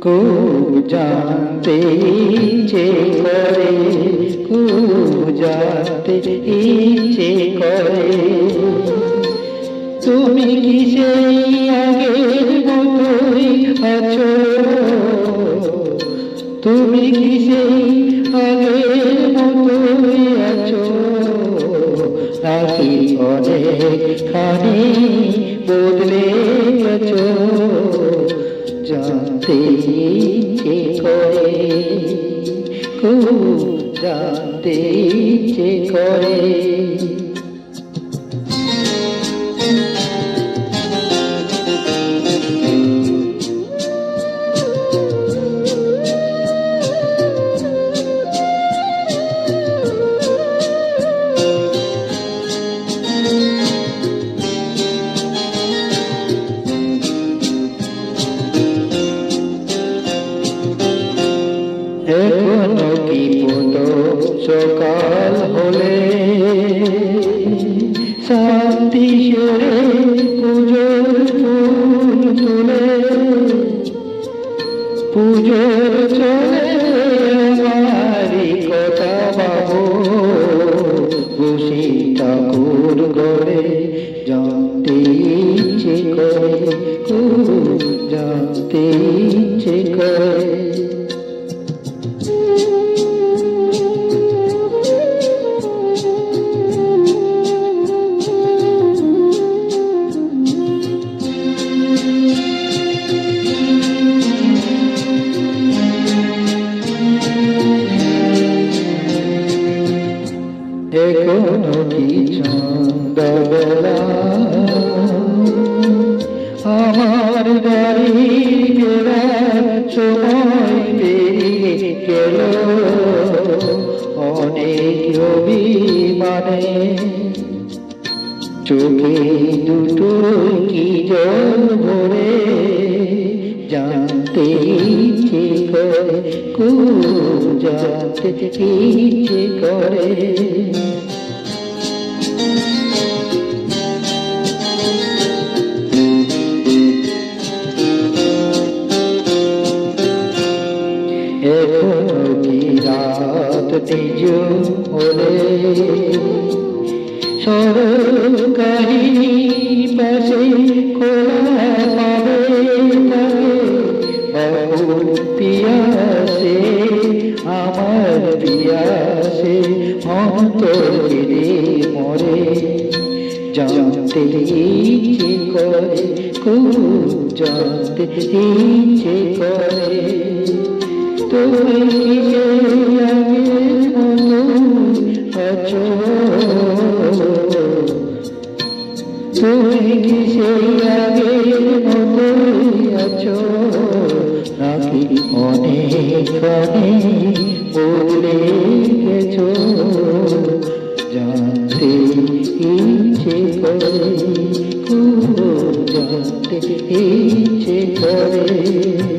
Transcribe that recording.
খুব জানতে ইচ্ছে করে, খুব জানতে ইচ্ছে করে, তুমি কি সেই আগের মতোই আছো? তুমি কি সেই আগের মতোই আছো, নাকি অনেকখানি বদলে গেছো? জানতে ইচ্ছে করে, খুব জানতে ইচ্ছে করে। এখনো কি পতো সকাল হলে শান্তি সেরে পুজোর ফুল তুলে, পুজোর চলে আমারি কথা বাবু, বসে ঠাকুর ঘরে জানতে ইচ্ছে করে, খুব জানতে ইচ্ছে করে। এখনো কি সন্ধ্যাবেলা আমার বাড়ি ফেরার সময় পেরিয়ে গেল, অনেক অভিমানে চোখে দুটো কি জল ভরে, জানতে ইচ্ছে করে, খুব জানতে ইচ্ছে করে। এখনো কি রাত নিজ হলে সরল কাহিনী পাশে খোলা পাবে তাকে, বাবুর পিয়াসে আমার পিয়াসে অন্তর কেড়ে মরে, জানতে ইচ্ছে করে, খুব জানতে ইচ্ছে করে। তুমি কি সেই আগের মতো আছো? তুমি কি সেই আগের মতোই আছো, নাকি অনেকখানি বদলে গেছো? জানতে ইচ্ছে করে, খুব জানতে ইচ্ছে করে।